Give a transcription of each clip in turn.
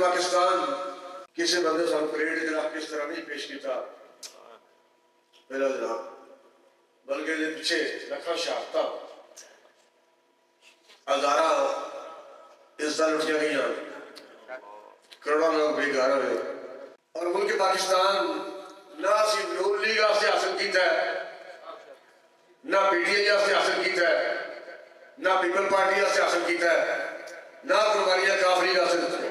پاکستان کسی بندے سان پریڈ جناب کس طرح نہیں پیش کیتا میرا جناب، بلکہ یہ پیچھے لکھا شہادتہ ہزارہ اس سال اٹھیا گئی کروڑوں لوگ بے گھر ہوئے اور ملک پاکستان نہ صرف نون لیگ سے حاصل کیتا ہے، نہ پی ٹی آئی سے حاصل کیتا ہے، نہ پیپل پارٹی سے حاصل کیتا ہے، نہ قربانیہ کافری حاصل کیتا ہے،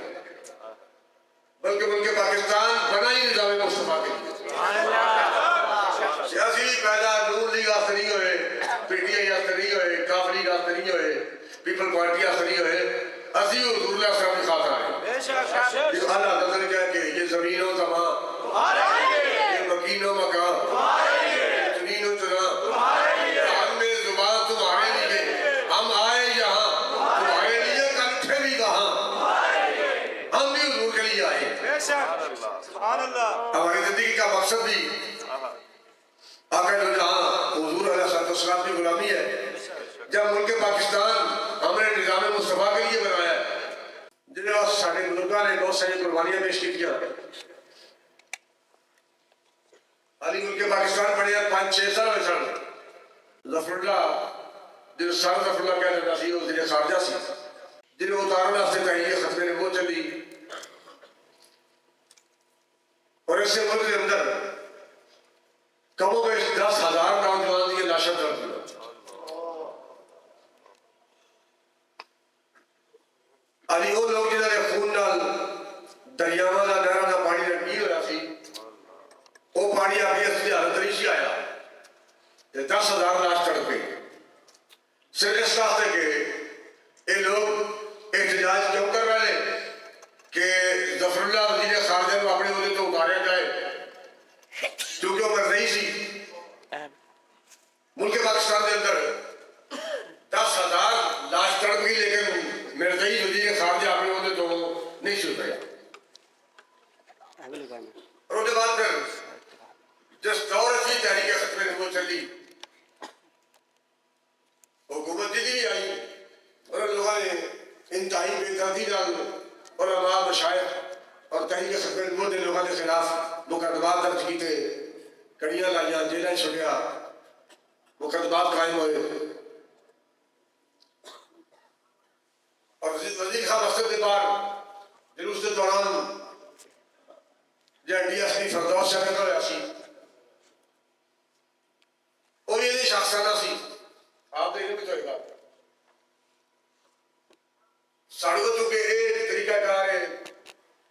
بلکہ ملک پاکستان بنا ہی نظام مصطفیٰ کے لیے سیاسی پیدا نون لیگ سے نہیں ہوئے، پی ٹی آئی سے نہیں ہوئے، کافری سے نہیں ہوئے، پیپل پارٹی سے نہیں ہوئے، اسی حضور اللہ صلی اللہ علیہ وسلم کی خاطر آئے جو اللہ حضرت نے کہا کہ یہ زمین و زمان یہ مکین و مکان چنین و چنا ہم میں زبان تمہارے لیے ہم آئے یہاں تمہارے لیے کل تھے بھی وہاں ہم بھی حضور کے لیے آئے ہماری زندگی کا مقصد بھی آقا جو جہاں حضور علیہ السلام کی غلامی ہے جب ملک پاکستان ہم نے نظام مصطفیٰ کے لیے بنایا ہے جنہیں وقت ساڑھے بزرگاں نے بہت ساری قربانیاں پیش کی کیا علی ملک پاکستان پڑے ہیں 5-6 سال ہوئے سن ظفر اللہ جنہیں سر ظفر اللہ کہہ دیتا سی وہ جنہیں خارجہ سی جنہیں اتارنا سے تحریک ختم نبوت چلی اور اس سے ملک کے اندر کم و بیش 10,000 نوجوان کی لاشیں درد دیا علی وہ لوگ جنہوں نے خون نال دریاواں دا نہراں دا پانی رکھی ہوا سی وہ پانی اپنی اصلی حالت نہیں سی آیا 10,000 لاش چڑھ گئی صرف اس واسطے کہ یہ لوگ احتجاج کیوں کر رہے ہیں کہ ظفر اللہ وزیر خارجہ کو اپنے عہدے تو اتاریا جائے کیونکہ وہ مرضی سی ملک پاکستان کے اندر 10,000 لاش چڑھ گئی لیکن مرضی وزیر خارجہ اپنے عہدے تو نہیں سی اتریا اور اس کے بعد پھر جس دور سے تحریک ختم نبوت چلی حکومت بھی آئی اور لوگوں نے انتہائی بے دردی نال علماء مشائخ اور تحریک ختم نبوت کے لوگوں کے خلاف مقدمات درج کیتے کڑیاں لائیاں جیلیں چھڑیا مقدمات قائم ہوئے اور وزیر خان مسجد کے باہر جلوس کے دوران جو ڈی ایس پی فردوس شہر کا ہوا سی اور یہ شخصانہ سی آپ دیکھنے بھی چاہیے گا ساڑھے کو چونکہ ایک طریقہ کار ہے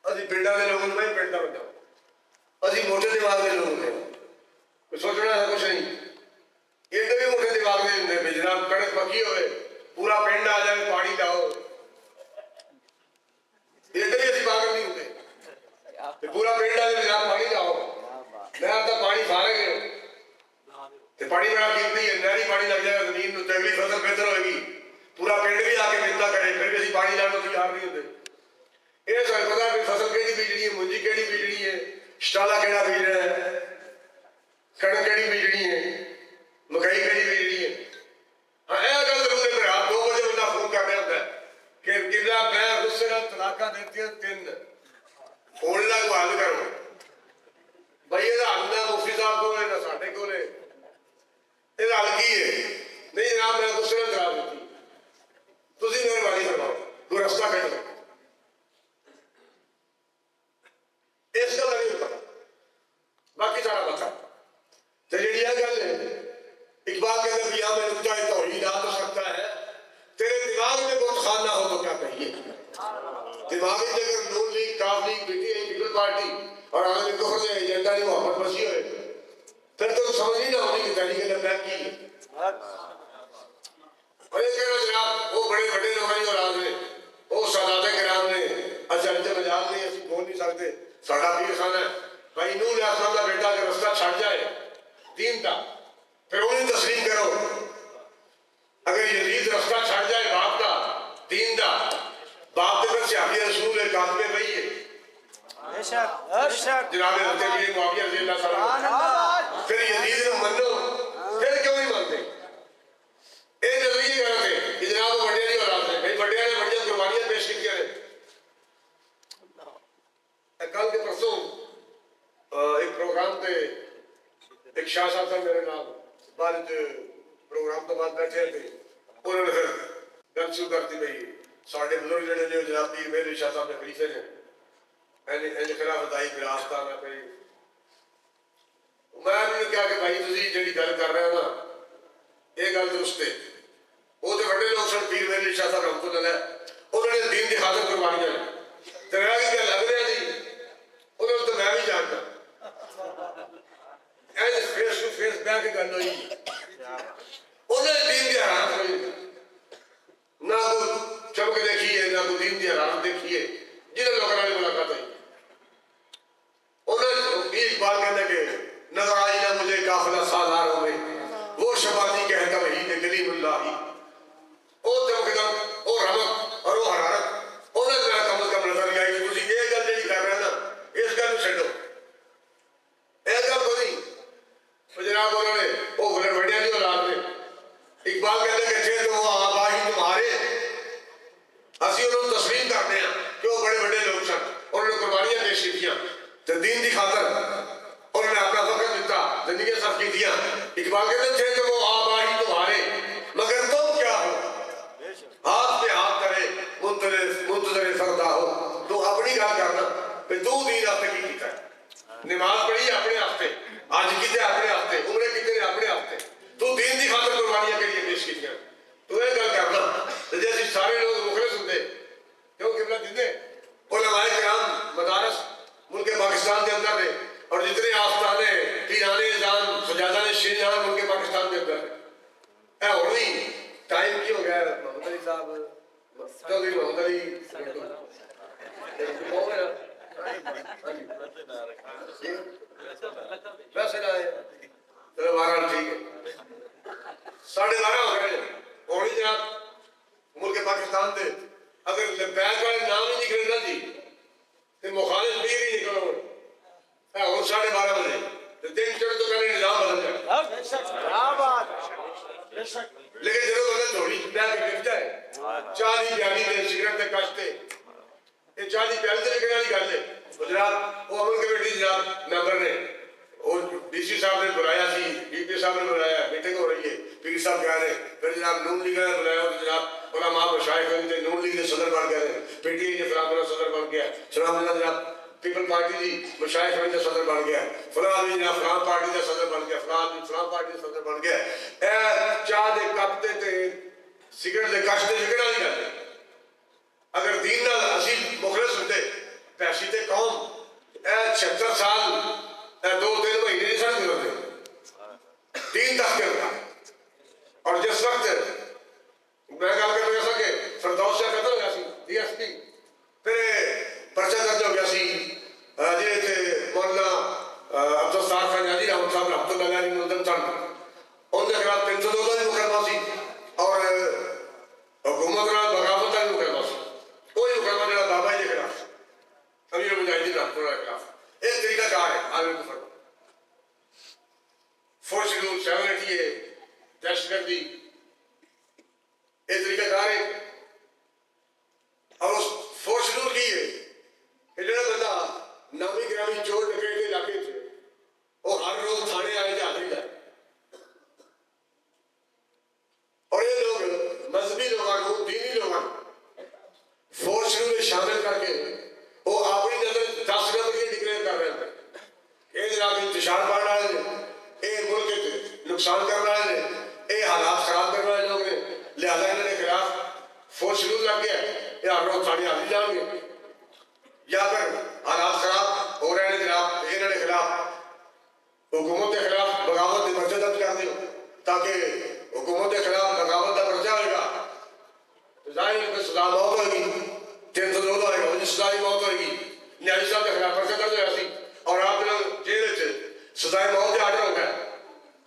ابھی پنڈا کے لوگوں میں پنڈا بنتا ابھی موٹے دماغ کے لوگ ہیں کچھ سوچنا ہے کچھ نہیں ایک بھی موٹے دماغ کے ہوں گے جناب کڑک پکی ہوئے پورا پنڈ آ جائے پانی لاؤ ایک بھی ایسی پاگل نہیں ہوں گے پورا پنڈ آ جائے جناب پانی لاؤ میں آپ کا پانی فارغ ہے پانی بڑا قیمتی ہے نہری پانی لگ جائے گا زمین تو اگلی فصل بہتر ہوئے گی پورا پنڈ بھی آ کے ملتا کرے پھر بھی اسی پانی لانے کو تیار نہیں ہوتے یہ سر پتا کہ فصل کیڑی بیجنی ہے منجی کیڑی بیجنی ہے شٹالا کیڑا بیجنا ہے کڑک کیڑی بیجنی ہے مکئی کیڑی بیجنی ہے ہاں یہ گل ضرور ہے پھر آپ 2 بجے بندہ فون کر رہا ہوتا ہے کہ قبلہ میں غصے نال طلاقاں دیتی ہیں 3 فون لا کو حل کرو بھائی یہ حل نہ مفتی صاحب کو نہ ساڈے کو یہ حل کی ہے نہیں جناب میں غصے نال جواب دیتی تسی مہربانی فرماؤ کوئی رستہ کھڑ دو اس کا نہیں ہوتا باقی سارا پتا تو جڑی یہ گل ہے اقبال کے اندر بھی میں نقطۂ توحید آ تو سکتا ہے تیرے دماغ میں بہت خانہ ہو تو کیا کہیے دماغی اگر نون لیگ کاف league P T I people party اور عالمی کفر سے ایجنڈا کی محبت بسی ہوئے پھر تو سمجھ ہی نہ ہونی کہ تحریک لبیک کی ہے اور یہ کہنا جناب وہ بڑے بڑے لوگ ہیں اور آج نے وہ سادات کرام نے اچھا مجال نہیں اسی بول نہیں سکتے ساڑھا پیر خانہ ہے بھائی نور علیہ السلام کا بیٹا کہ رستہ چھڑ جائے دین کا پھر انہیں تسلیم کرو اگر یزید رستہ چھڑ جائے باپ کا دین دا باپ دے پر صحابی رسول ہے کاتبے وہی ہے جناب حضرت امیر معاویہ رضی اللہ تعالیٰ پھر یزید نے منو پھر کیوں نہیں مانتے یہ نظریے غلط ہے کہ جناب وہ بڑے نہیں اور آتے ہیں بھائی بڑے نے بڑی قربانیاں پیش کی ہیں سے ایک شاہ صاحب تھا میرے نام بعد پروگرام تو بعد بیٹھے تھے انہوں نے پھر گل شروع کرتی بھائی ساڑھے بزرگ جڑے جو جناب پیر میرے شاہ صاحب نے خلیفے نے انج خلافت آئی پھر آستانہ پہ میں نے کہا کہ بھائی تسی جڑی گل کر رہے ہو نا یہ گل درست ہے وہ تو بڑے لوگ سن پیر میرے شاہ صاحب رحمۃ اللہ انہوں نے دین کی خاطر قربانیاں تو رہ گئی گل لگ رہا جی انہوں نے تو میں بھی جانتا فیس ٹو فیس بہ کے گل ہوئی انہوں نے دین کی حرارت ہوئی نہ کوئی چمک دیکھیے نہ کوئی دین کی حرارت دیکھیے جنہیں لوگوں نے ملاقات ہوئی انہوں نے اقبال کہنے کے نظر آئی نہ مجھے قافلہ سالاروں میں وہ شباتی کہتا وہی نے کلیم اللہ ہی وہ چمکدم وہ رمق اور وہ حرارت انہوں نے کم از کم نظر آئی کہ تسی یہ گل جڑی کر رہے ہیں نا اس گل چھڈو یہ گل کو نہیں جناب انہوں نے وہ بڑے بڑے نہیں اولاد نے اقبال کہتے کہ تھے تو وہ آبا ہی تمہارے اسی انہوں نے تسلیم کرتے ہیں کہ وہ بڑے بڑے لوگ سن انہوں نے قربانیاں پیش کیتیاں تو دین کی خاطر انہوں نے اپنا وقت دیتا زندگی صرف کی دیا اقبال کہتے تھے کہ وہ آبا ہی تمہارے مگر تم کیا ہو ہاتھ پہ ہاتھ کرے منتظر فردا ہو تو اپنی گل کرنا کہ تو دین واسطے کی کیتا ہے نماز پڑھی اپنے واسطے آج کیتے اپنے واسطے عمرے کیتے اپنے واسطے تو دین کی خاطر قربانیاں کریے پیش کیتیاں تو یہ گل کرنا جی اسی سارے لوگ مخلص ہوندے کیوں قبلہ دیندے علماء کرام مدارس ملک پاکستان کے اندر نے اور جتنے آستانے پیرانے نظام سجادہ شیرجہاں ملک پاکستان کے اندر اے ہوئی ٹائم کی ہو گیا محمد علی صاحب چودھری محمد علی ویسے نہ ہے چلو 12 ٹھیک ہے 12:30 ہو گئے ہونی جناب ملک پاکستان دے اگر لبیک والے نام ہی نکلے نا جی تو مخالف پیر ہی نکلو اور 12:30 بجے تو دن چڑھ تو پہلے نظام بدل جائے لیکن جب بندہ تھوڑی بیٹھ کے لکھ جائے چاہ دی پیالی دے سگریٹ دے کشتے یہ چاہ دی پیالی دے لکھنے والی گل ہے جناب وہ عمل کمیٹی جناب ممبر نے اور ڈی سی صاحب نے بلایا سی ڈی پی صاحب نے بلایا میٹنگ ہو رہی ہے پیر صاحب کہہ رہے پھر جناب نون لیگ نے بلایا اور جناب علماء مشائخ نے نون لیگ کے صدر بن گئے پی ٹی آئی کے فلاں بنا صدر بن گیا سلام اللہ جناب پیپل پارٹی دی مشائخ میں صدر بن گیا فلاں بھی جناب فلاں پارٹی کا صدر بن گیا فلاں بھی فلاں پارٹی کا صدر بن گیا اے چاہ دے کپ تے سگریٹ دے کش تے لکھنے والی گل ہے اگر دین نال اسی مخلص ہوتے پیسی تے قوم اے 76 سال اے 2-3 مہینے نہیں سن گزرتے دین تک کے ہوتا اور جس وقت میں گل کر رہا کہ فردوس سے قتل ہو گیا سی ڈی ایس پی پھر پرچہ درج ہو گیا سی جی تھے مولانا عبدالستار خان جی رحمت صاحب رحمت اللہ علیہ ملزم سن ان کے خلاف 302 کا بھی مقدمہ سی اور حکومت نال بغاوت کا بھی مقدمہ سی کوئی مقدمہ جڑا بابا جی کے خلاف امیر المجاہدین رحمت اللہ کے خلاف ایک طریقہ کار ہے عالم کفر فورس شیڈول 780 ہے دہشت گردی ایک طریقہ کار ہے اور اس فورس شیڈول کی ہے کہ جڑا بندہ نامی گرامی چور ڈکیٹ کے علاقے سے وہ ہر روز تھانے آئے جا حاضری جائے اور یہ لوگ مذہبی لوگوں دینی لوگوں فورس شیڈول میں شامل کر کے وہ اپنی نظر 10 گز کی ڈکلیئر کر رہے ہیں یہ جناب انتشار پڑھنے والے نے یہ ملک نقصان کرنے والے نے یہ حالات خراب کرنے والے لوگ نے لہٰذا انہوں نے خلاف فورس شیڈول لگ گیا یہ ہر روز تھانے حاضری جائیں گے یا پھر حالات خراب ہو رہے ہیں جناب انہوں نے خلاف حکومت کے خلاف بغاوت کے پرچہ درج کر دیں تاکہ حکومت کے خلاف بغاوت کا پرچہ ہوئے گا تو ظاہر ہے کہ سزا موت ہوئے گی 302 ہوئے گا انہیں سزائی موت ہوئے گی نیازی صاحب کے خلاف پرچہ درج ہوا سی اور آپ جنہوں جیل سے سزائی موت کے آرڈر ہو گئے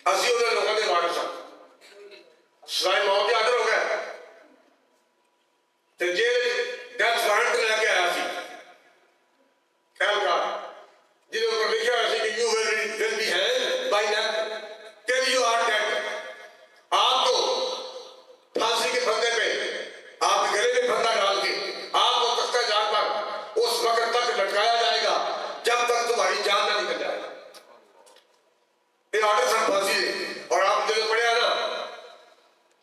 اسی انہیں لوگوں کے وارث ہیں سزائی موت کے آرڈر ہو گئے تو جیل ڈیتھ وارنٹ لے کے آیا سی جنہوں پر لکھا ہے کہ you will be held by death till you are dead آپ کو پھانسی کے پھندے پہ آپ کے گلے میں پھندا ڈال کے آپ کو تختہ جان پر اس وقت تک لٹکایا جائے گا جب تک تمہاری جان نہ نکل جائے یہ آرڈر سن پھانسی دے. اور آپ نے جو پڑھا نا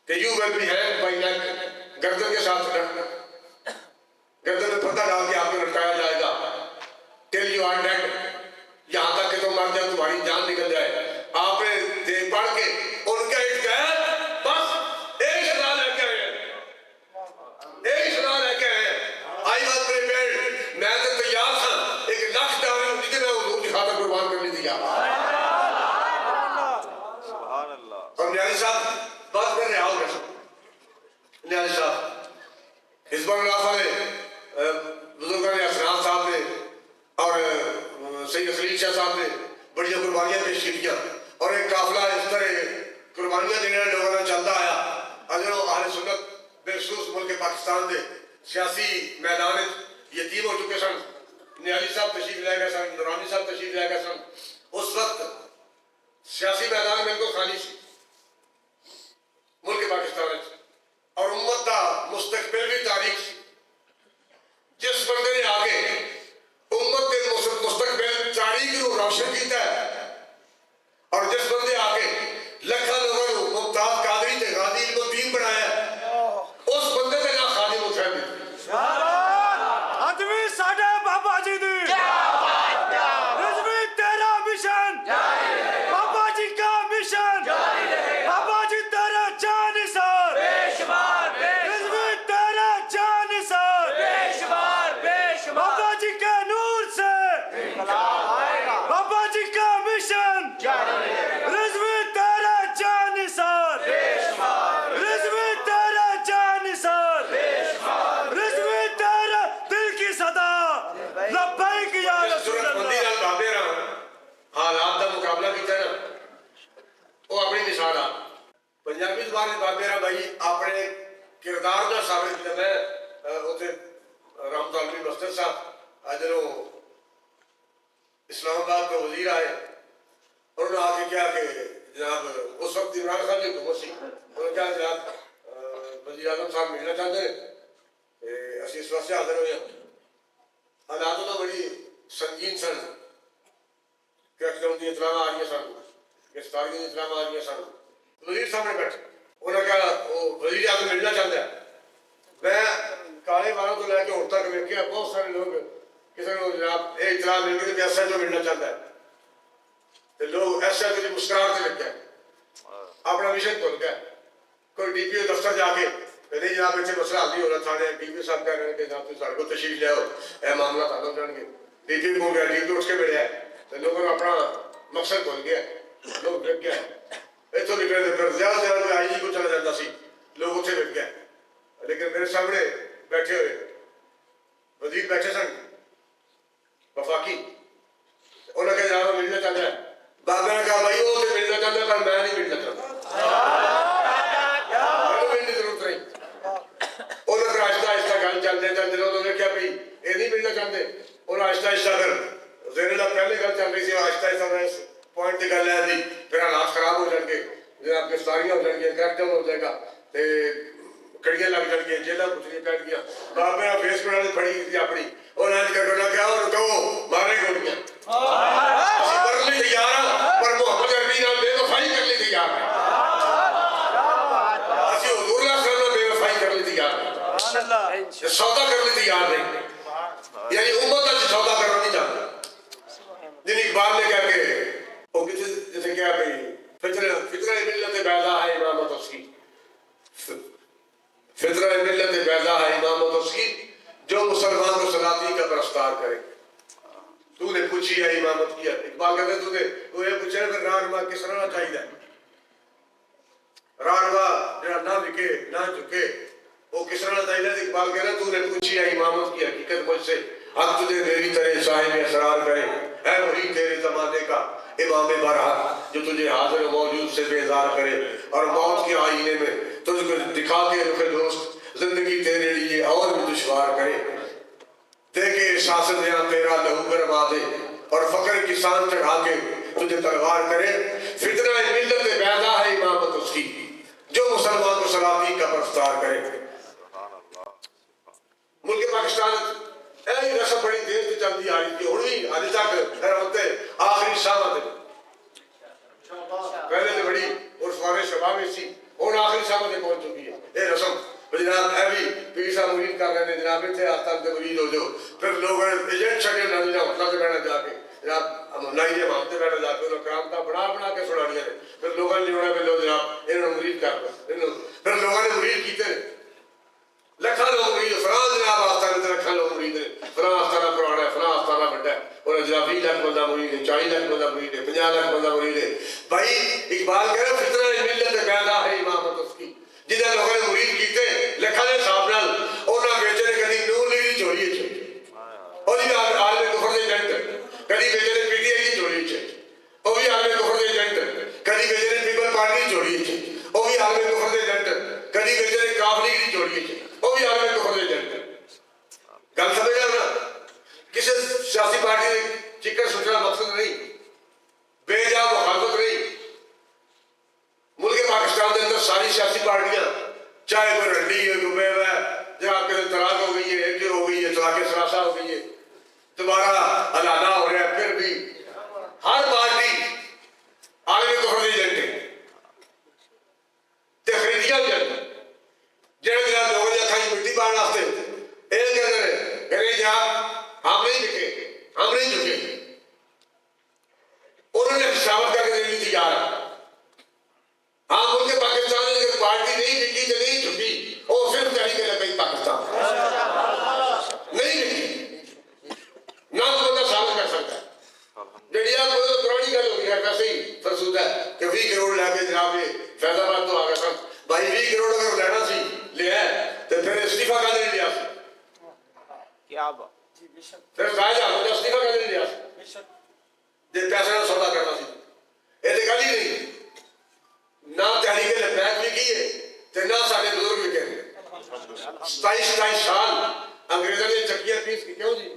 کہ you will be hang by neck, گردن کے ساتھ گردن میں پتہ ڈال کے آپ کو لٹکایا جائے گا ٹل یو آر ڈیڈ, یہاں تک کہ تم مر جائے, تمہاری جان نکل جائے. آپ نے پڑھ کے ان کا ایک قید بس ایک سزا لے کے آئے, ایک سزا لے کے آئے. آئی واز پریپیئرڈ, میں تو تیار تھا, ایک لاکھ ڈالر ہوتی کہ میں حضور کی خاطر قربان کرنے تیار. اور نیازی صاحب بات کر رہے آؤ گے, نیازی صاحب حزب اللہ نے بزرگان اسرار صاحب نے اور سید خلیل شاہ صاحب نے بڑی قربانیاں پیش کی, اور ایک قافلہ اس طرح قربانیاں دینے والے لوگوں نے چلتا آیا. اگر اہل سنت بالخصوص ملک پاکستان دے سیاسی میدان یتیم ہو چکے سن. نیازی صاحب تشریف لے گئے سن, نورانی صاحب تشریف لے گئے سن. اس وقت سیاسی میدان بالکل خالی سی ملک پاکستان, اور امت کا مستقبل بھی تاریخ سی. جس بندے نے آ کے امت کے مستقبل تاریخ کو روشن کیتا ہے, اور جس بندے آ کے لکھا لوگوں کو ممتاز قادری تے غازی علم الدین بنایا, اس بندے کے نام خادم حسین دی. آدمی ساڈے بابا جی دی رضوی تیرا مشن, بابا جی کا مشن, بابا جی تیرا جان سر, رضوی تیرا جان سر, بابا جی کے نور سے بابا جی کا مشن, رضوی تیرا جان سر, رضوی تیرا جان سر, رضوی تیرا دل کی صدا, لبیک یا رسول اللہ. حالات کا مقابلہ کیتا ہے نا, وہ اپنی مثال آ پنجابی زبان بابے راہ بھائی اپنے کردار کا ثابت کیا. میں اتنے رحمت عالمی مستر صاحب جدو اسلام آباد کے وزیر آئے, انہوں نے آ کے کیا کہ جناب اس وقت عمران خان کی حکومت سی, انہوں نے کہا جناب وزیر اعظم صاحب ملنا چاہتے ہیں, اسی اس واسطے حاضر ہوئے ہیں. حالات تو بڑی سنگین سن, کریکٹر کی اطلاع آ رہی سن, گرفتاری کی اطلاع آ رہی سن. وزیر سامنے بیٹھے, انہوں نے کہا وہ وزیر اعظم ملنا چاہتا ہے. میں کالے والوں کو لے کے ہوں تک ویکیا بہت سارے لوگ کسی کو جناب یہ اطلاع مل گئی کہ ایسا جو ملنا چاہتا ہے, تو لوگ ایسا جو مسکراہٹ سے لگ گئے, اپنا مشن بھول گئے. کوئی ڈی پی او دفتر جا کے نہیں جناب اتنے مسئلہ حل نہیں ہو رہا, تھانے ڈی پی او صاحب کہہ رہے ہیں کہ جناب تم سارے کو تشریف لے آؤ, یہ معاملہ حل ہو جان گے. ڈی پی او کو گیا, ڈی پی او اٹھ کے ملے, تو لوگوں نے اپنا مقصد بھول گیا, لوگ لگ گئے اتوں نکلے. پھر زیادہ سے زیادہ آئی جی کو چلا جاتا سی, لوگ اتنے لگ گئے. لیکن میرے سامنے بیٹھے ہوئے وزیر بیٹھے سن وفاقی, انہوں نے کہا جناب ملنا چاہتا ہے. بابا نے کہا بھائی وہ تو ملنا چاہتا ہے پر میں نہیں ملنا چاہتا, ملنے کی ضرورت نہیں. انہوں نے آہستہ آہستہ گل چلتے چلتے انہوں نے کیا بھائی یہ نہیں ملنا چاہتے. انہوں نے آہستہ آہستہ پھر زیر اللہ پہلے گل چل رہی تھی, آہستہ آہستہ میں اس پوائنٹ کی گل لے دی. پھر حالات خراب ہو جان گے, جناب گرفتاریاں ہو جان گیا, کریک ڈاؤن ہو جائے گا, کڑیاں لگ جان گیا, جیلیں کچھ پھیل گیا. بابے نے فیس بنا لی پڑی تھی اپنی, اور ایج کرنا کیا اور کہو مارے گولیاں. اسی مرنے تیار ہاں پر محمد عربی نال بے وفائی کرنے تیار ہیں. اسی حضور اللہ صلی اللہ علیہ وسلم بے وفائی کرنے تیار ہیں, سودا کرنے تیار نہیں. یعنی امت کا سودا کرنا نہیں چاہتا. جن اقبال نے کہا کہ وہ کسی جیسے کیا کہ فطرہ ملت بیضا ہے امامت اس کی, فطرہ ملت بیضا ہے امامت اس کی, جو مسلمان کو سلاطین کا پرستار کرے. تو نے پوچھی ہے امامت کیا, اقبال کہتے تو یہ پوچھے پھر رہنما کس طرح چاہیے. رہنما جڑا نہ لکھے نہ چکے وہ کس طرح چاہیے. اقبال کہہ رہے تو نے پوچھی ہے امامت کی حقیقت مجھ سے, حق تجھے میری طرح صاحب اسرار کرے. اے وہی تیرے زمانے کا امام برحق جو تجھے حاضر موجود سے بیزار کرے, اور موت کے آئینے میں تجھ کو دکھا کے رخ دوست زندگی تیرے لیے اور بھی دشوار کرے. دیکھے احساس دیا تیرا لہو گرما دے, اور فقر کی سان چڑھا کے تجھے تلوار کرے. فتنہ ملت بیضا ہے امامت اس کی, جو مسلمان کو سلاطین کا پرستار کرے. ملک پاکستان یہ رسم بڑی دیر سے چلتی آ رہی تھی, ہوں بھی ابھی تک آخری سامت اتنے آستان سے مرید ہو جو پھر لوگ ایجنٹ چھڑے نہ ہوٹل سے بیٹھنا جا کے جناب نائی ہم سے بیٹھا جا کے انہوں کرامتا بنا کے سنا دیا پھر لوگوں نے لوڑا پہ لو جناب انہوں نے مرید کر پھر لوگوں نے مرید کیتے لکھا لوگ مرید فلاں جناب آستان سے لکھا لوگ مرید فلاں آستانہ پرانا ہے فلاں آستانہ بڑا ہے اور جناب 20 لاکھ بندہ مرید ہے 40 لاکھ بندہ مرید ہے 50 لاکھ بندہ مرید ہے بھائی اقبال کہہ رہے فطرہ ملت پیدا ہے امامت اس کی جنہیں لوگوں نے مرید کیتے لکھا نے صاحب نال انہاں بیچے نے کدی نور لیگ دی چوری چ اور جی عالم کفر دے ایجنٹ کدی بیچے نے پی ٹی آئی دی چوری چ وہ بھی عالم کفر دے ایجنٹ کدی بیچے نے پیپل پارٹی دی چوری چ وہ بھی عالم کفر دے ایجنٹ کدی بیچے نے کاف لیگ دی چوری چ وہ بھی عالم کفر دے ایجنٹ گل سمجھ رہے ہو نا کسی سیاسی پارٹی نے چکر سوچنا مقصد نہیں بے جا مخالفت نہیں ملک پاکستان کے اندر ساری سیاسی پارٹیاں چاہے کوئی رنڈی ہے کوئی بیو ہے جہاں کے طلاق ہو گئی ہے ایک ہو گئی ہے طلاق ثلاثہ ہو گئی ہے دوبارہ علالہ ہو رہا ہے پھر بھی ہر پارٹی عالمی کفر دی ایجنٹ ہے تے خریدیاں ایجنٹ جہاں جناب لوگوں نے کھائی مٹی پانے واسطے یہ کہتے ہیں کہ جناب ہم نہیں جھکے انہوں نے حسابت کر کے دینے کی تیار ہے ہاں ملک پاکستان نے اگر پارٹی نہیں جھکی تو نہیں جھکی اور صرف تحریک لبیک پاکستان نہیں جھکی نہ تو بندہ ثابت کر سکتا ہے جڑیا کوئی تو پرانی گل ہو گئی ہے ویسے ہی فرسودہ ہے کہ 20 کروڑ لے کے جناب یہ فیض آباد تو آ گیا سن بھائی 20 کروڑ اگر لینا سی لیا ہے تو پھر استعفیٰ کا نہیں لیا سی کیا بات پھر فائدہ ہوتا استعفیٰ کا نہیں لیا سی جب پیسے کا سودا کرنا سی یہ تو گل ہی نہیں نہ تحریک لبیک بھی کی ہے تو نہ سارے بزرگ بھی کہتے ہیں 27 سال انگریزوں نے چکیاں پیس کی کیوں جی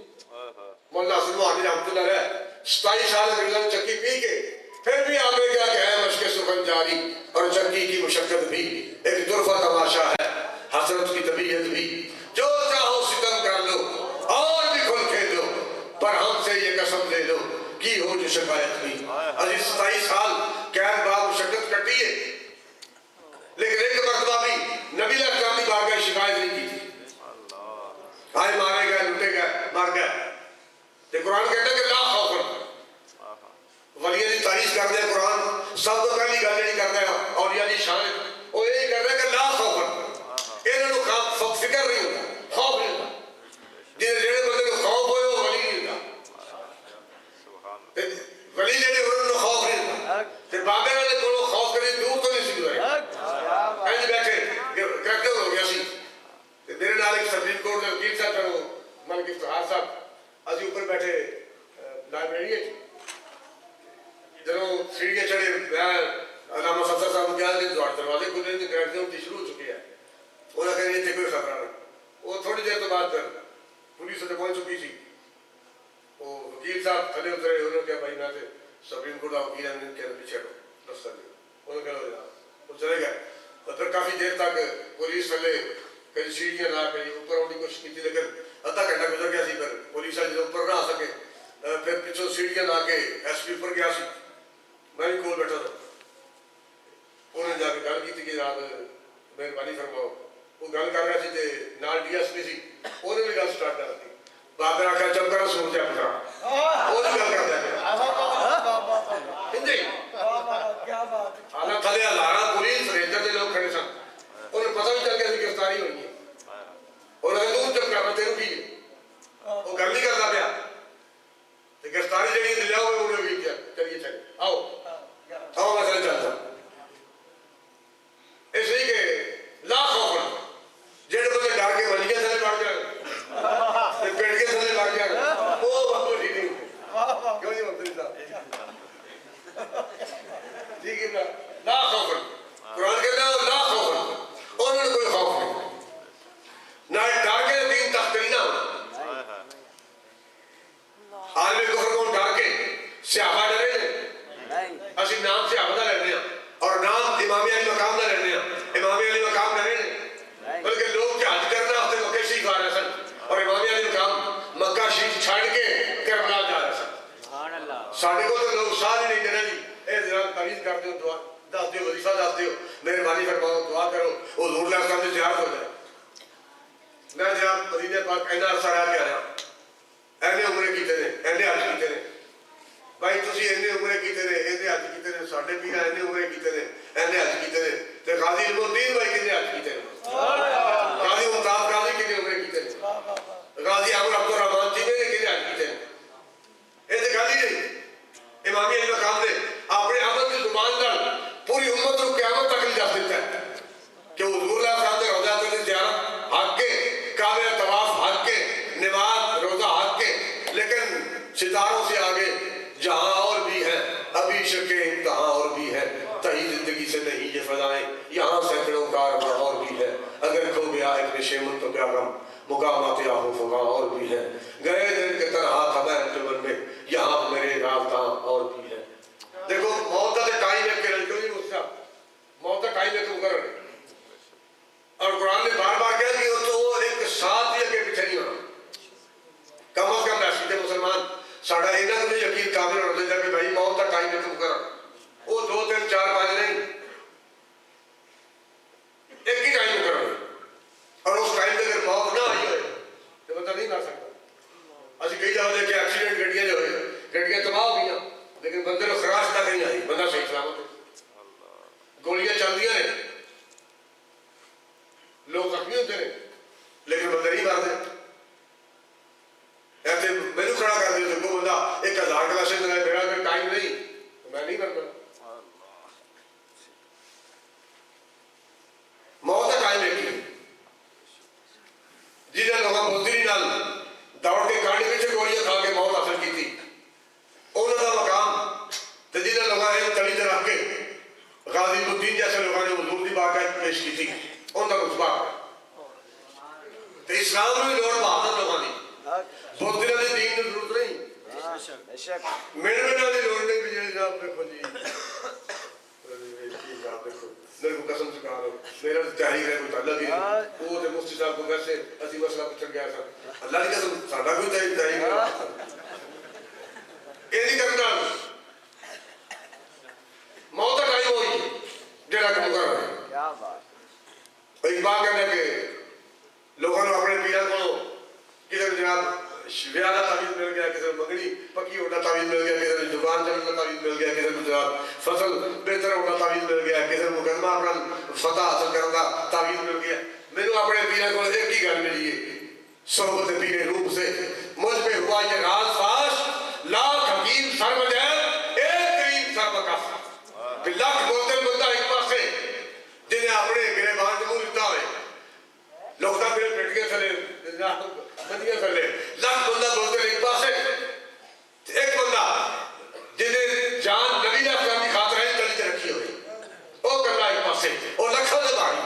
مولانا حسن موہانی رحمۃ اللہ علیہ 27 سال انگریزوں نے چکی پی کے پھر بھی آپ نے کیا کہ ہے مشق سخن جاری اور چکی کی مشقت بھی ایک طرفہ تماشا ہے حسرت کی طبیعت بھی جو چاہو ستم کر لو اور بھی کھل کھیل لو پر ہم سے یہ قسم لے لو کی ہو جو شکایت بھی عزیز 27 سال قید بعد مشقت کٹی ہے لیکن ایک مرتبہ بھی نبی علیہ السلام کی بارگاہ شکایت نہیں کی تھی آئے مارے گئے لٹے گئے مار گئے تو قرآن کہتا ہے کہ لا خوف ولیہ دی تعریف کر دیا قرآن سب تو پہلی گل نہیں کرتا ہے اولیاء دی شان وہ یہی کر رہا ہے کہ لا خوف انہوں نے فکر نہیں ہوتا خوف نہیں ہوتا جہے بندے کو خوف ہوئے وہ ولی نہیں ہوتا ولی جہے انہوں نے خوف نہیں ہوتا تو بابے والے کو خوف کرنے دور تو نہیں سی ہوئے اینج بیٹھے کریکٹر ہو گیا سی میرے نال ایک سپریم کورٹ کے وکیل صاحب کرو ملک افتخار صاحب اسی اوپر بیٹھے لائبریری ہے جنہوں سیڑھیاں چڑھے علامہ صفدر صاحب کیا دن دروازے کھلے تھے کریکٹر ہوتی شروع ہو چکی ہے انہوں نے کہا یہ کوئی خطرہ نہیں وہ تھوڑی دیر تو بعد پولیس سے پہنچ چکی تھی وہ وکیل صاحب تھلے اترے انہوں نے کہا بھائی میں سے سپریم کورٹ کا وکیل ہے ان کے پیچھے ہٹو رستہ دے انہوں نے کہا جناب وہ چلے گئے اور پھر کافی دیر تک پولیس تھلے کہیں سیڑھیاں لا کے اوپر آنے کی کوشش کی تھی لیکن آدھا گھنٹہ گزر گیا سی پھر پولیس والے اوپر نہ آ سکے پھر پچھوں سیڑھیاں لا کے ایس پی اوپر گیا سی میں بھی کول بیٹھا تھا انہوں نے جا کے گل کی تھی کہ جناب مہربانی فرماؤ وہ گل کر رہا سی تے نال ڈی ایس پی سی انہوں نے بھی گل سٹارٹ کر دی بات نے آخر چپ کرا سور جا پترا وہ بھی گل کر دیا آنا تھلے ہزاراں پولیس رینجر دے لوگ کھڑے سن انہیں پتہ بھی چل گیا سی گرفتاری ہونی ہے اور اگر تم چپ کرنا تیروں کی ہے وہ گل نہیں کرتا پیا گرفتاری جہی دے لیاؤ انہوں نے کیا چلیے چلیے آؤ آؤ میں چلے چلتا اس لیے کہ لا خوف جہے بندے ڈر کے بنیے تھلے بڑھ جائے پیٹ کے تھلے لگ جائے وہ بہت ٹھیک نہیں کیوں نہیں منتری صاحب ٹھیک ہے لا خوف قرآن کہتا ہے لا خوف انہوں نے کوئی خوف نہیں نہ ڈر کے دین تختری نہ عالم کفر کو ڈر کے صحابہ ڈرے نے اسی نام صحابہ دا لینے ہیں اور نام امام علی مقام دا لینے ہیں امام علی مقام ڈرے نے بلکہ لوگ جہاد کرنا ہفتے مکہ شریف آ رہے سن اور امام علی مقام مکہ شریف چھڑ کے کربلا جا رہے سن ساڑھے کو تو لوگ سارے نہیں ڈرے جی اے جناب تعریف کر دیو دعا دس دیو وظیفہ دس دیو مہربانی فرماؤ دعا کرو حضور علیہ السلام سے زیارت ہو جائے میں جناب مدینے پاک اینا عرصہ رہ کے آیا اینے عمرے کیتے نے اینے حج کیتے نے بھائی تسی اینے عمرے کیتے نے اینے حج کیتے نے ساڈے پیرا اینے عمرے کیتے نے اینے حج کیتے نے تے قاضی علم الدین بھائی کنے حج کیتے نے قاضی ممتاز قاضی کنے عمرے کیتے نے قاضی عمر عبد الرحمان جی نے کنے حج کیتے نے اے تے گل ہی نہیں امامی علی مقام نے اپنے عمل کی زبان نال پوری امت کو قیامت تک لے جا دیتا ہے کہ حضور اللہ صاحب نے روزہ کی زیارت حق کے کعبے طواف حق کے نماز روزہ حق کے لیکن ستاروں سے آگے جہاں اور بھی ہے ابھی شک امتحان اور بھی ہے تہی زندگی سے نہیں یہ فضائیں یہاں سینکڑوں کارواں اور بھی ہے اگر کھو گیا ایک نشیمن تو کیا غم مقامات یاہو فغاں اور بھی ہے گئے دن کے تنہا خبر جبن میں یہاں میرے رابطہ اور بھی ہے دیکھو موت کا ٹائم ہے کہ رجو نہیں مجھ موت کا ٹائم ہے تو کر رہے اور قرآن نے بار بار کہا کہ وہ ایک ساتھ ہی اگے پیچھے نہیں ہونا کم از کم راشد مسلمان ساڑھا اینا کو بھی یقین کامل ہونا چاہیے کہ بھائی موت کا ٹائم ہے تم کر وہ 2 3 4 5 نہیں ایک ہی ٹائم کر رہے اور اس ٹائم میں اگر موت نہ آئی ہوئے تو بندہ نہیں کر سکتا اسی کئی جگہ دیکھے ایکسیڈنٹ گڈیاں جو ہوئے گڈیاں تباہ ہو گئی لیکن بندے کو خراش تک نہیں آئی بندہ صحیح سلامت ہے گولیاں چل دیا نے لوگ زخمی ہوتے ہیں لیکن بندے نہیں مارتے ایسے مینو کھڑا کر دیا تو بندہ 1000 کا لاشن لگائے میرا اگر ٹائم نہیں تو میں نہیں مرتا موت کا ٹائم ایک ہی جنہیں لوگوں بزدلی نال دوڑ کے کانڈ پیچھے گولیاں کھا کے موت حاصل کی تھی انہوں کا مقام تو جنہیں لوگوں نے تلی تے رکھ کے غازی الدین جیسے لوگوں نے حضور دی باقاعد پیش کی تھی ان کا رتبہ تو اسلام میں لوڑ بہادر لوگوں نے بزدلی نے دین کی ضرورت نہیں میرے میں لوڑ نہیں بھی جناب دیکھو جی میرے کو قسم سے کہا لو میرا تحریر ہے کوئی تعلق ہی نہیں وہ مفتی صاحب کو ویسے اسی مسئلہ پوچھن گیا تھا اللہ کی قسم ساڈا کوئی تحریر نہیں یہ نہیں کرنا موت کا ٹائم ہوئی جڑا کم کر رہے کیا بات اقبال کہنے کہ لوگوں نے اپنے پیروں کو کدھر جناب ویاہ کا تعویذ مل گیا کسی مگنی پکی ہونا تعویذ مل گیا کسی زبان چلنے کا تعویذ مل گیا کسی جناب فصل بہتر ہونا تعویذ مل گیا کسی مقدمہ اپنا فتح حاصل کرنے کا تعویذ مل گیا میرے اپنے پیروں کو ایک ہی گل ملی ہے صحبت پیر روح سے مجھ پہ ہوا یہ راز فاش لاکھ حکیم سر بجائے ایک کریم سر بکف لاکھ بولتے بندہ ایک پاس ہے جنہیں اپنے میرے بان جمہور اتنا ہوئے لوگ تا میرے پیٹکے سلے مندیاں سلے لاکھ بندہ بولتے ایک پاس ہے ایک بندہ جنہیں جان نبی علیہ السلام کی خاطر ہے چلی تے رکھی ہوئی وہ کرنا ایک پاس ہے اور لکھوں سے باری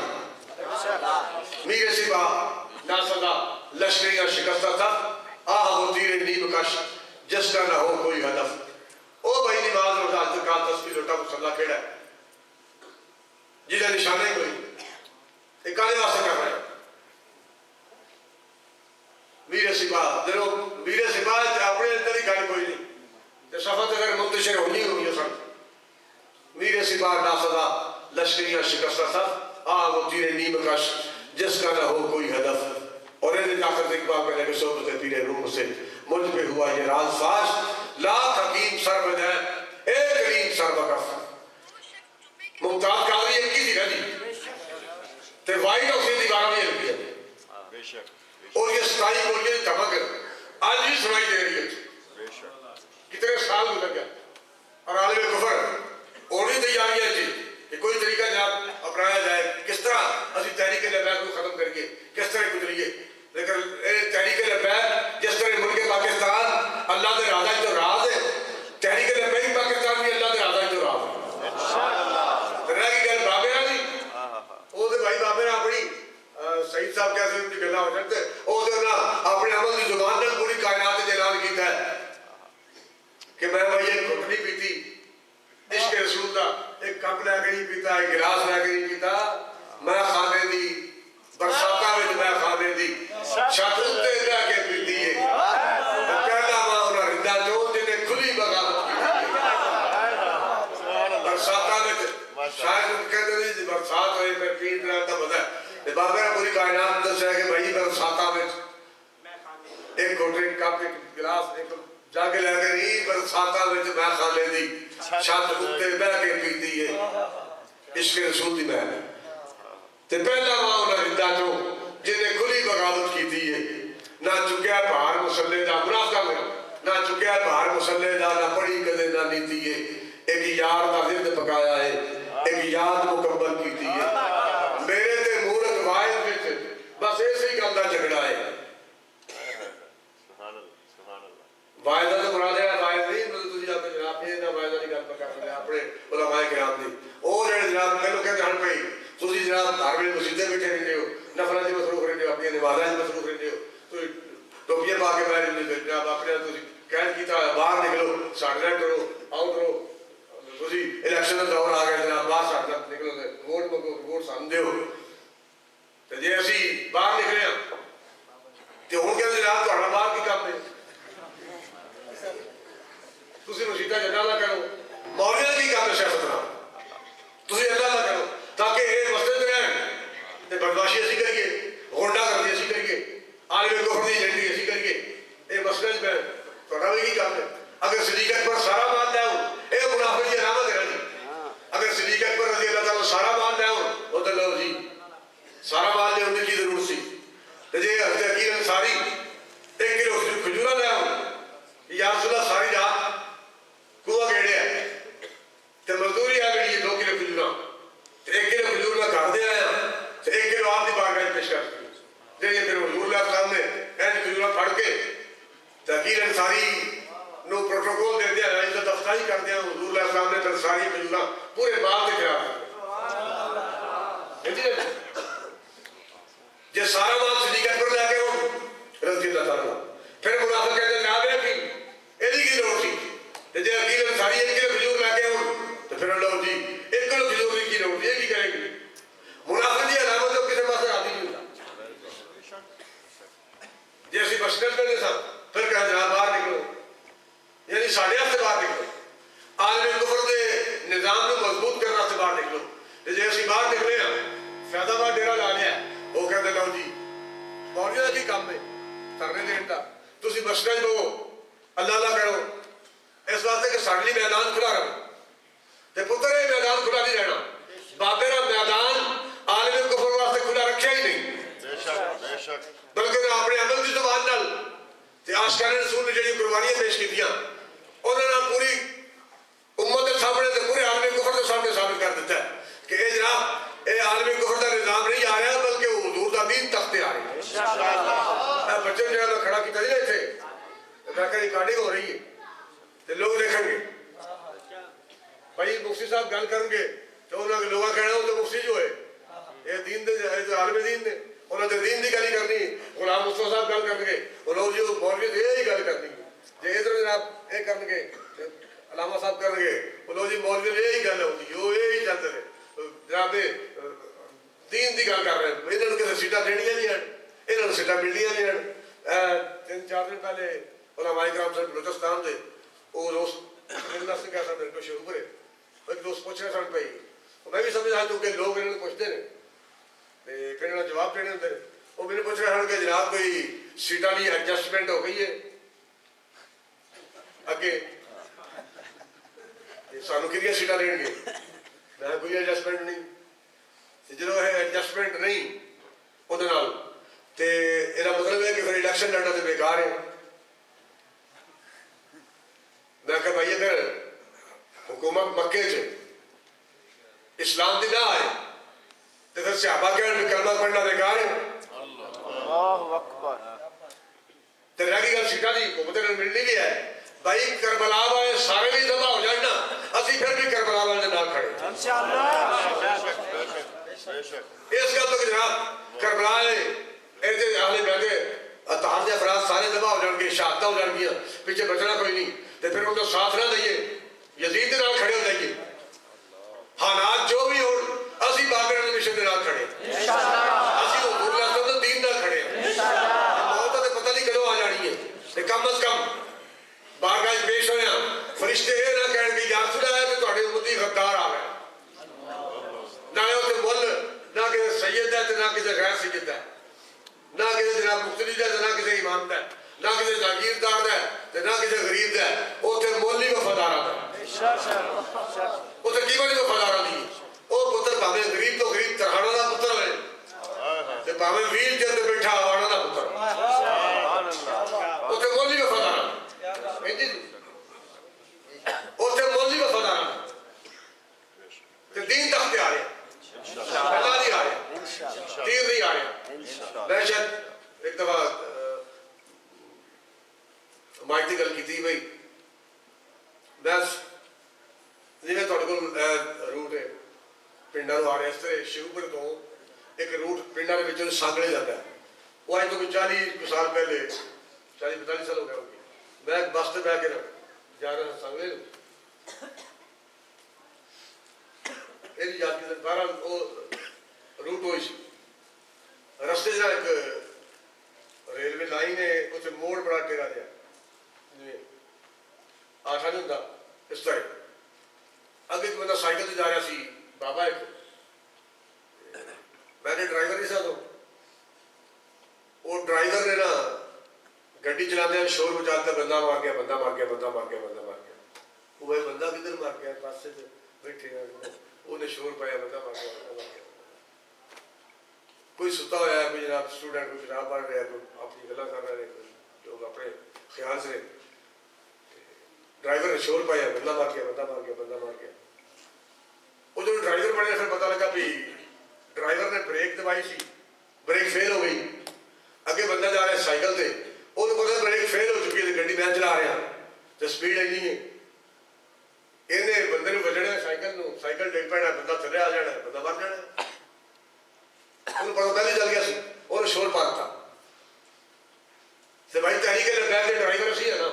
میرے سپاہ ناسدہ لشکریاں شکستہ تھا آہ وہ تیرے نیم کش جس کا نہ ہو کوئی ہدف او بھائی نماز روزہ زکات تسبیح لوٹا مصلا کھیڑا ہے جنہیں نشانے کوئی ایک کالے واسطے کر رہے ہیں میرے سپاہ دیکھو میرے سپاہ اپنے اندر ہی گھر کوئی نہیں تو صفت اگر منتشر ہونی ہوئی سن میرے سپاہ ناسدہ لشکریاں شکستہ تھا آہ وہ تیرے نیم کش جس کا نہ ہو کوئی ہدف اور انہیں طاقت اقبال کرنے کے صحبت پیر روح سے مجھ پہ ہوا یہ راز فاش لاکھ حکیم سر بجائے ایک کریم سر بکف ممتاز قادری ایک کی تھی رہی تے وائٹ ہاؤس کی دیواروں میں لگی ہے اور یہ ستائی گولیاں دھمک آج بھی سنائی دے رہی ہے کتنے سال گزر گیا اور عالم کفر اور بھی تیاریاں تھی کہ کوئی طریقہ جناب اپنایا جائے کس طرح اسی تحریک لبیک کو ختم کر کے کس طرح گزریے لیکن تحریک لبیک جس طرح ملک پاکستان اللہ دے راز ہے جو راز ہے تحریک لبیک پاکستان بھی اللہ دے راز ہے جو راز ہے رہ کی گل بابے نہیں وہ تو بھائی بابے نے اپنی سعید صاحب کیسے ان کی گلا ہو جاتے وہ تو نا اپنے عمل کی زبان نے پوری کائنات اعلان کیتا ہے کہ میں بھائی ایک گھٹ نہیں پیتی عشق رسول دا ایک کپ لے کے نہیں پیتا ایک گلاس لے کے نہیں پیتا میں خانے دی برساتاں وچ میں خانے دی چھت تے رہ کے پیتی ہے پہلا ماں انہاں رندا چوں جنے کھلی بغاوت کی برساتاں وچ شاید کہتے ہیں برسات ہوئے پھر پین رہا تھا مزہ ہے بابے نے پوری کائنات دسیا کہ بھائی برساتاں گلاس جا کے لے کے نہیں برساتاں وچ میں خانے دی چھت اتے بہ کے پیتی ہے عشق رسول دی میں تے پہلا ماں انہاں رندا چوں جنہیں کھلی بغاوت کی ہے نہ چکیا بھار مسلے دا منافقہ میں نہ چکیا بھار مسلے دا نہ پڑھی کدے نہ نیتی ہے ایک یار دا ضد پکایا ہے ایک یاد مکمل کی ہے میرے تے مورت واحد وچ بس ایسے ہی گل دا جھگڑا ہے واحدہ تو مراد ہے واحد نہیں مطلب تسی اپنے جناب یہ نہ واحدہ دی گل پکا رہے اپنے علماء کرام دی اور جڑے جناب مینوں کہندے ہن بھئی تسی جناب گھر میں مسجدیں بیٹھے رہندے ہو نفلاں دی مصروف رہندے ہو اپنی نمازاں دی مصروف رہندے ہو تو ٹوپیاں پا کے بیٹھ رہندے جناب اپنے تسی قید کیتا باہر نکلو ساڈے نال کرو آؤ کرو تسی الیکشن دا دور آ گیا جناب باہر ساڈے نال نکلو ووٹ منگو ووٹ سان دیو تے جے اسی باہر نکلے ہاں تے ہن کہندے جناب تہاڈا باہر کی کام ہے تسی مسجداں جناب نہ کرو مولویاں کی کام ہے سیاست نال تسی اللہ نہ کرو تاکہ یہ مسجد رہن تے بدماشی اسی کریے غنڈا گردی اسی کریے عالم کفر دی ایجنڈی اسی کریے یہ مسجد میں تہاڈا بھی کی کام ہے اگر صدیقت پر سارا مان لے ہوں یہ منافق دی علامت ہے جی اگر صدیقت پر رضی اللہ تعالیٰ سارا مان لے ہوں وہ تو لو جی سارا مان لے ہونے کی ضرورت سی تے جے حضرت عقیل انصاری 1 کلو کھجورا لے ہوں یا رسول اللہ ساری رات کنواں گیڑیا تے مزدوری آ گئی 2 کلو کھجورا 1 کلو کھجور میں گھر دے آیا 1 کلو آپ دی بارگاہ پیش کر تے یہ پھر حضور اللہ صاحب نے این کھجورا پھڑ کے عقیل انصاری نو پروٹوکول دے دیا عزت افزائی کر دیا حضور اللہ صاحب نے پھر ساری کھجورا پورے باغ کے خلاف جے سارا مال صدیقت پر لے کے ہوں رضی اللہ تعالیٰ پھر منافق کہتے ہیں جناب ہے کہ ایدی کی لوڑ سی تے جے عقیل انصاری 1 کلو کھجور لے کے ہوں تو پھر اللہ جی 1 کلو کھجور کی لوڑ یہ کی کریں گے منافق دی علامت تو کسی پاس آتی نہیں ہوتا جے اسی مشکل کرنے سا پھر کہا جناب باہر نکلو یعنی ساڑھے سے باہر نکلو عالم کفر دے نظام کو مضبوط کرنا سے باہر نکلو جے اسی باہر نکلے ہیں فیض آباد ڈیرا لا لیا وہ کہتے لو جی مولویوں کی کام ہے کرنے دین دا تسی مسجد بو اللہ اللہ کرو اس واسطے کہ ساڈے لیے میدان کھلا رہے تے پتر یہ میدان کھلا نہیں رہنا بابے کا میدان عالم کفر واسطے کھلا رکھیا ہی نہیں بے شک بلکہ اپنے عمل کی زبان نال تے عاشقان رسول نے جڑی قربانیاں پیش کیتیاں انہاں نے پوری امت کے سامنے تے پورے عالم کفر کے سامنے ثابت کر دیتا ہے کہ اے جناب اے عالم کفر دا نظام نہیں آ رہا بلکہ وہ حضور دا دین تختے آ رہا ہے انشاءاللہ بچے جو ہے کھڑا کیتا نہیں تھے میں کہ ریکارڈنگ ہو رہی ہے تے لوگ دیکھیں گے بھائی مفتی صاحب گل کریں گے تو انہوں نے لوگوں کہنا وہ تو مفتی جو ہے یہ دین دے عالم دین نے انہوں نے دین دی گل کرنی غلام مصطفیٰ صاحب گل کریں گے انہوں نے مولوی یہی گل کرنی جی ادھر جناب یہ کریں گے علامہ صاحب کریں گے انہوں جی مولوی یہی گل ہوتی وہ یہی چلتے رہے جناب دین دی گل کر رہے ہیں انہوں نے کسی سیٹاں دینیاں نہیں ہیں انہوں نے سیٹاں ملنیاں نہیں ہیں 3-4 دن پہلے علماء کرام صاحب بلوچستان دے وہ دوست ملنا سے کہا تھا میرے کو شروع کرے ایک دوست پوچھ رہے سن پہ میں بھی سمجھا چونکہ لوگ انہوں نے پوچھتے ہیں پھر انہوں نے جواب دینے ہوتے ہیں وہ میرے پوچھ رہے ہیں کہ جناب کوئی سیٹاں بھی ایڈجسٹمنٹ ہو گئی ہے اگے سانو کتنی سیٹاں دیں گے میں کوئی ایڈجسٹمنٹ نہیں جدو ہے ایڈجسٹمنٹ نہیں وہ یہ مطلب ہے کہ پھر الیکشن لڑنا تو بیکار ہے میں کہ بھائی اگر حکومت مکے چ اسلام دی نہ آئے تو پھر صحابہ کے کلمہ پڑھنا بیکار ہے اللہ اکبر تے رہ گئی گل سیٹاں دی حکومت نے ملنی بھی ہے بھائی کربلا والے سارے بھی تباہ ہو جائیں نا اسی پھر بھی کربلا والے نال کھڑے انشاءاللہ اس گل تو جناب کربلا ایسے اہل بیت اطہار دے افراد سارے تباہ ہو جان گے شہادتیں ہو جان گیا پیچھے بچنا کوئی نہیں تو پھر ان کو ساتھ نہ دئیے یزید کے نال کھڑے ہو جائیے حالات جو بھی ہو اسی باقر مشن کے نال کھڑے اسی حضور اللہ صلی اللہ علیہ وسلم دین نال کھڑے موت تو پتہ نہیں کدوں آ جانی ہے کم از کم بارگاہ پیش ہویا فرشتے یہ نہ کہن کہ یا رسول اللہ کہ تہاڈے امتی غدار آ گئے نہ اتنے مل نہ کسی سید ہے نہ کسی غیر سید ہے نہ کسی جناب مختلف ہے نہ کسی امام ہے نہ کسی جاگیردار دا تے نہ کسی غریب دا اوتھے مولی وفاداراں دا اوتھے کیویں نہیں وفاداراں دی او پتر بھاویں غریب تو غریب ترہاڑا دا پتر ہوئے تے بھاویں ویل چیئر تے بیٹھا آوانا دا پتر اوتھے مولی وفاداراں اوتھے مولی وفاداراں تے دین تختے آ رہے اللہ نہیں آ رہے تیر نہیں آ رہے میں شاید ایک دفعہ مائک دی گل کیتی بھائی بس جی تھوڑے کو روٹ ہے پنڈا آ رہا اس طرح شیوپور تو ایک روٹ پنڈا کے سانگڑے جاتا ہے وہ آج تو 40 سال پہلے 40-45 سال ہو گیا ہوگی میں بس سے بہ کے جا رہا سانگڑے یہ یاد کی بہرحال وہ روٹ ہوئی سی رستے سے ایک ریلوے لائن ہے اسے موڑ بڑا ٹیرا دیا آٹھا نہیں ہوتا اس طرح اگے ایک بندہ سائیکل سے جا رہا سی بابا ایک میں نے ڈرائیور ہی ساتھ ہوں وہ ڈرائیور نے نا گڈی چلاتے ہیں شور بچاتا بندہ مار گیا بندہ مار گیا بندہ مار گیا بندہ مار گیا وہ بندہ کدھر مار گیا بس سے بیٹھے انہیں شور پایا بندہ مار گیا بندہ مار گیا کوئی ستا ہوا ہے کوئی جناب اسٹوڈنٹ کوئی کتاب پڑھ رہا ہے کوئی اپنی گلا کر رہے ہیں کوئی لوگ اپنے خیال سے ڈرائیور نے شور پایا بندہ مار گیا بندہ مار گیا بندہ مار گیا وہ جو ڈرائیور بنے پھر پتا لگا بھی ڈرائیور نے بریک دبائی سی بریک فیل ہو گئی اگے بندہ جا رہا ہے سائیکل سے انہوں پتا بریک فیل ہو چکی ہے گڈی میں چلا رہا تو سپیڈ اینی ہے انہیں بندے نے بجنا سائیکل ڈگ پینا بندہ تھلے آ جانا بندہ مر جانا انہوں پتا پہلے چل گیا سی انہوں شور پاتا تو بھائی تحریک لگا کے ڈرائیور سی ہے نا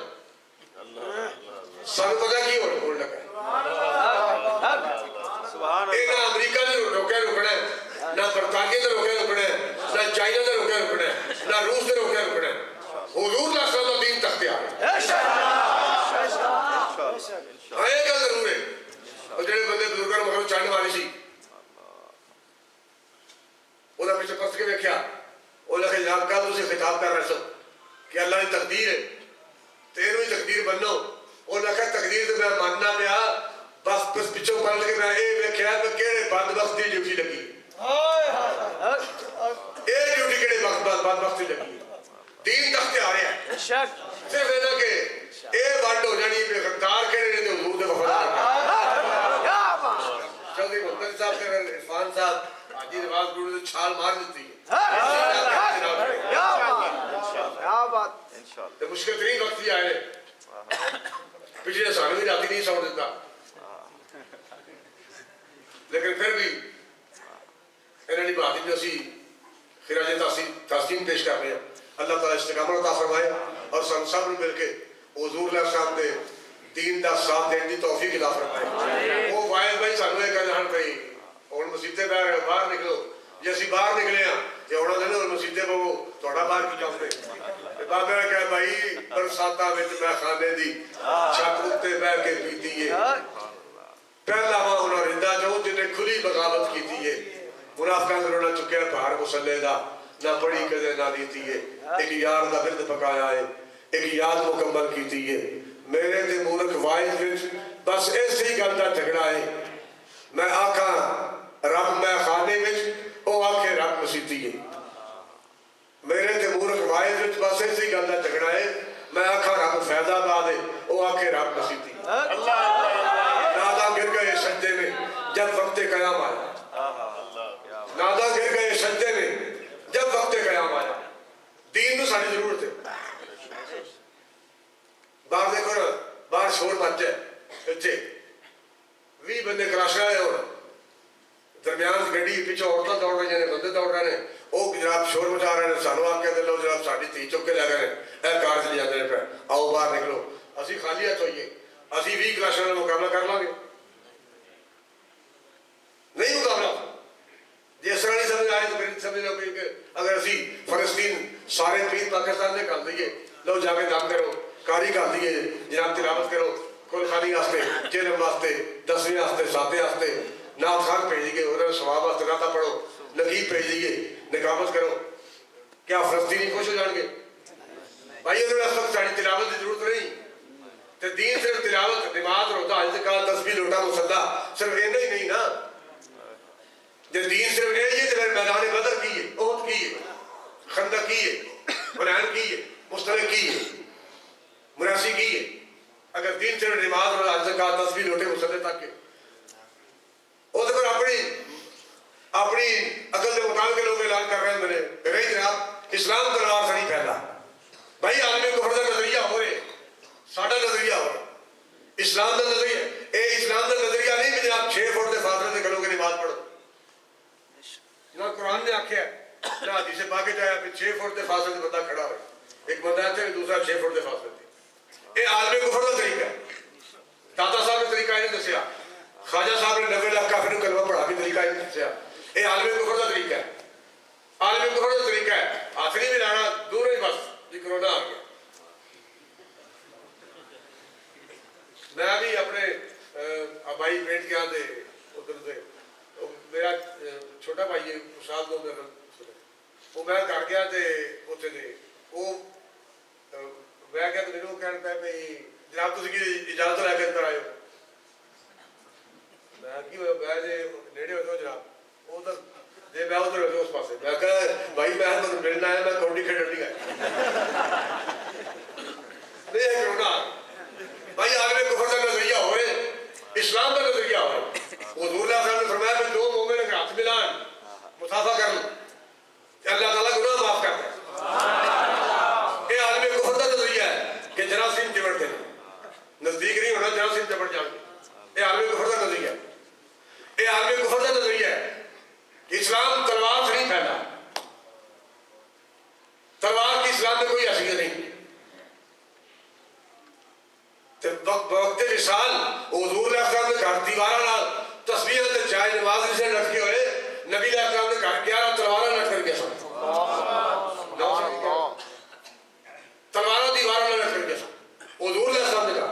سانو پتا کی ہونے لگا نہ امریکہ نے روکیا رکنا ہے نہ برطانیہ نے روکیا رکنا ہے نہ چائنا نے روکیا رکنا ہے نہ روس نے روکیا رکنا ہے حضور صلی اللہ علیہ وسلم دین تختے آ رہے آئے گا ضرور ہے اور جڑے بندے بزرگاں نے مگر چڑھ ماری سی انہاں پیچھے پرس کے دیکھا وہ لکھے جناب کل اسے خطاب کر رہے سو کہ اللہ کی تقدیر ہے تیرویں تقدیر بنو وہ لکھا تقدیر تو میں ماننا پیا بس پچھوں پلٹ کے میں یہ دیکھا کہ کہڑے بد وقت کی ڈیوٹی لگی یہ ڈیوٹی کہڑے بد وقت کی لگی دین تختے آ رہے ہیں صرف یہ کہ یہ ونڈ ہو جانی پہ غدار کہڑے نے حضور دے وفادار چودھری محمد صاحب کے عرفان صاحب حاجی نواز گروڑ نے چھال مار دیتی ہے مشکل ترین وقت ہی آئے پچھلے سالوں بھی راتی نہیں سوڑ دیتا لیکن پھر بھی انہوں نے بات جو اسی خراج تحسین پیش کر رہے ہیں اللہ تعالیٰ استقامت عطا فرمائے اور سب سب مل کے حضور علیہ السلام دے دین دا ساتھ دین دی توفیق عطا فرمائے وہ وائد بھائی سانو ایک جہان کہیں اور مسیطے باہر نکلو جی اسی باہر نکلے ہیں کہ اوڑا دے اور مسیطے پہ وہ توڑا باہر کی جاؤں دے بابا نے کہا بھائی برساتا میں خانے دی چھت اتے بہ کے پیتی ہے پہلا ماں انہوں رندہ جو جنہیں کھلی بغاوت کی تھی ہے منافقہ رونا چکے پہاڑ مسلح دا نہ پڑی کدے نہ دیتی ہے ایک یار دا برد پکایا ہے ایک یاد مکمل کی تھی ہے میرے دے مولک وائد وچ بس ایسے ہی گل دا جھگڑا ہے میں آکھا رب میں خانے وچ او آکھے رب مسیطی ہے میرے دے مولک وائد وچ بس ایسے ہی گل دا جھگڑا ہے میں آکھا رب فیض آباد ہے او آکھے رب مسیطی ہے نادا گر گئے سجدے میں جب وقت قیام آیا نادا گر گئے سجدے میں جب وقت قیام آیا دین تو ساری ضرورت ہے باہر دیکھو نا باہر شور مچ ہے اچھے 20 بندے کراش رہے ہو درمیان گڈی پیچھے عورتیں دوڑ رہی ہیں بندے دوڑ رہے ہیں وہ جناب شور مچا رہے ہیں سانو آپ کہتے لو جناب ساڑی تھی چک کے لے گئے اے کار چلی جاتے ہیں پہ آؤ باہر نکلو اسی خالی ہاتھ ہوئیے اسی 20 کراشوں کا مقابلہ کر لیں گے نہیں مقابلہ جس طرح نہیں سمجھ آئے تو پھر سمجھ لو کہ اگر اسی فلسطین سارے پیر پاکستان نے کر دیئے لو جا کے دام کرو کاری کر دیئے جناب تلاوت کرو کل خانی واسطے چیلم واسطے 10ویں واسطے 7ویں واسطے نام خان بھیج دیئے انہوں نے ثواب واسطے راتا پڑھو نقیب بھیج دیئے نقابت کرو کیا فلسطینی خوش ہو جان گے بھائی انہوں نے سب ساری تلاوت کی ضرورت نہیں تو دین صرف تلاوت نماز روزہ حج زکات تسبیح لوٹا مصلی صرف اینا ہی نہیں نا جب دین صرف یہ ہے تو میدان بدر کی ہے احد کی ہے خندق کی ہے حنین کی ہے مستلق کی ہے مراسی کی ہے اگر دین صرف نماز روزہ حج زکات تسبیح لوٹے مصلی تک کے وہ تو پھر اپنی عقل کے مطابق لوگ اعلان کر رہے ہیں میرے رہی جناب اسلام تلوار سے نہیں پھیلا بھائی عالمی کفر کا نظریہ ہو رہے ساڈا نظریہ ہو رہا اسلام کا نظریہ اے اسلام کا نظریہ نہیں کہ آپ 6 فٹ کے فاصلے سے کھلو کے نماز پڑھو نہ قرآن نے آخیا نہ حدیث پاک چ آیا کہ 6 فٹ کے فاصلے سے بندہ کھڑا ہو ایک بندہ ہے دوسرا 6 فٹ کے فاصلے سے یہ عالمی کفر کا طریقہ ہے داتا صاحب نے طریقہ نہیں دسیا خواجہ صاحب نے 90 لاکھ کافر کلمہ پڑھا کے طریقہ نہیں دسیا یہ عالمی کفر کا طریقہ ہے عالمی کفر کا طریقہ ہے ہاتھ نہیں ملانا دور ہی بس جی کرونا آ گیا میں بھی اپنے بھائی پینٹ کے آتے ادھر سے میرا چھوٹا بھائی ہے استاد لوگ وہ میں کر گیا تے اتنے دے وہ میں کیا تو میرے کہنا پہ بھائی جناب تسی کی اجازت لے کے اندر آئے ہو میں کی میں جی نیڑے ہوتے ہو جناب وہ ادھر جی میں ادھر ہوتے اس پاسے میں کہا بھائی میں ملنا آیا میں کبڈی کھیڈن نہیں گیا نہیں ہے کرونا بھائی آگے کفر کا نظریہ ہو رہے اسلام کا نظریہ ہو رہا حضور اللہ صاحب نے فرمایا کہ دو مومن اگر ہاتھ ملائیں مسافہ کر لیں کہ اللہ تعالیٰ گناہ معاف کرتا ہے یہ عالم کفر کا نظریہ ہے کہ جراثیم چمٹتے ہیں نزدیک نہیں ہونا جراثیم چمٹ جائیں گے یہ عالم کفر کا نظریہ ہے یہ عالم کفر کا نظریہ ہے کہ اسلام تلوار سے نہیں پھیلا تلوار کی اسلام میں کوئی حیثیت نہیں وقت وصال حضور علیہ السلام نے گھر دیوارہ تسبیح تے جائے نماز سے لٹکے ہوئے نبی علیہ السلام نے گھر 11 تلواریں لٹ کر گیا سن تلواریں دیواروں میں لٹ کر گیا سن حضور علیہ السلام نے کہا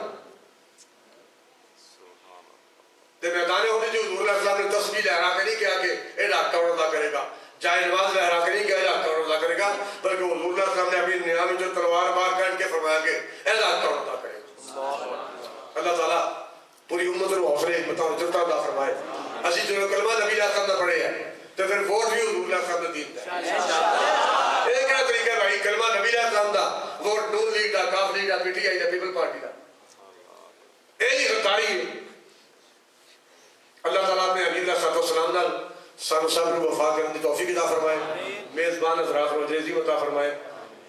تے میدان ہوتے جو حضور علیہ السلام نے تسبیح لہرا کے نہیں کیا کہ اے ڈاکہ ادا کرے گا جائے نماز لہرا کے نہیں کیا ڈاکہ ادا کرے گا بلکہ حضور علیہ السلام نے اپنی نیا میں جو تلوار باہر کاٹ کے فرمایا کہ اے ڈاکہ ادا کرے گا اللہ تعالیٰ پوری امت کو حوصلے حکمت اور جرتا عطا فرمائے اسی جو کلمہ نبی علیہ السلام نے پڑھے ہیں تو پھر ووٹ بھی حضور علیہ السلام نے دین ہے یہ کیا طریقہ ہے بھائی کلمہ نبی علیہ السلام دا ووٹ نون لیگ دا کاف لیگ دا پی ٹی آئی دا پیپل پارٹی دا یہ نہیں غداری ہے اللہ تعالیٰ اپنے حبیب علیہ السلام نال سانو صبر و وفا کرنے کی توفیق عطا فرمائے میزبان حضرات کو اجازت عطا فرمائے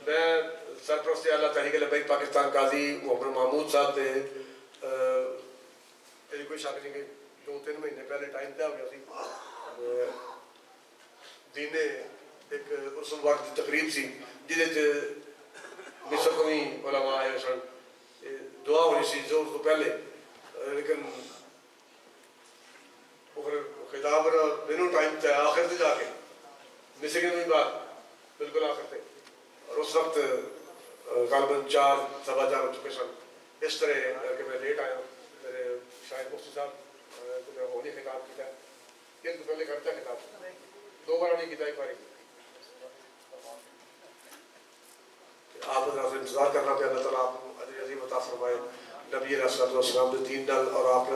میں سرپرست اعلیٰ تحریک لبیک پاکستان قاضی محمد محمود صاحب تھے کوئی شک نہیں کہ 2-3 مہینے پہلے ٹائم طے ہو گیا سی دین ایک اس وقت کی تقریب سی جہد مصر کو بھی علماء آئے سن دعا ہونی سی زور تو پہلے لیکن خطاب دنوں ٹائم طے آخر سے جا کے مصر کے بھی بات بالکل آخر تھے اور اس وقت غالباً 4-4:15 ہو چکے سن اس طرح کہ میں لیٹ آیا میرے شاہد مفتی صاحب تو میں ہونی خطاب کیا ایک تو پہلے کرتا خطاب 2 بار نہیں کیتا ایک بار آپ حضرات سے انتظار کرنا پہ اللہ تعالیٰ آپ کو اجر عظیم عطا فرمائے نبی علیہ السلام کے دین ڈال اور آپ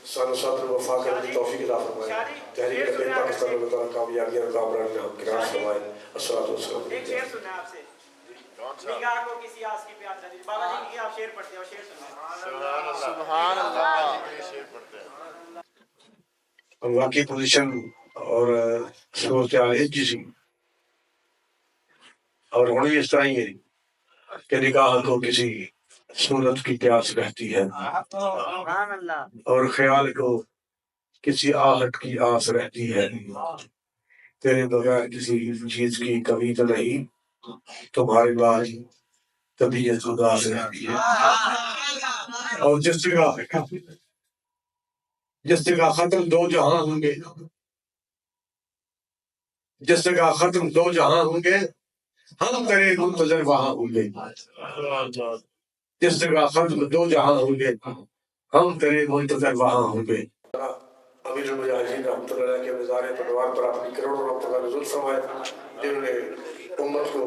سانو صبر وفا کرنے کی توفیق عطا فرمائے تحریک لبیک پاکستان اللہ تعالیٰ کامیابی اور کامرانی میں ہم کرام فرمائے الصلوۃ والسلام ایک شعر سننا آپ سے نگاہ کو کسی آس کی پیاس نہ دی بابا جی کی آپ شعر پڑھتے ہو شعر سننا سبحان اللہ شعر پڑھتے ہیں واقعی پوزیشن اور صورتحال ایک جیسی اور ہونے اس طرح ہی ہے کہ نگاہ کو کسی صورت کی پیاس رہتی ہے اور خیال کو کسی آہٹ کی آس رہتی ہے تیرے بغیر کسی چیز کی کمی تو نہیں تمہارے بعد طبیعت اداس رہتی ہے اور جس جگہ ختم 2 جہاں ہوں گے جس جگہ ختم 2 جہاں ہوں گے ہم تیرے منتظر وہاں ہوں گے جس جگہ ختم 2 جہاں ہوں گے ہم تیرے منتظر وہاں ہوں گے امیر المجاہدین رحمۃ اللہ علیہ کے مزار پروار پر اپنی کروڑوں رحمتوں کا نزول فرمائے جنہوں نے امت کو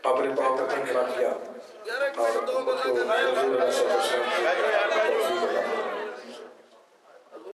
اپنے پاؤں پر کھڑا کیا اور امت کو حضور علیہ السلام کی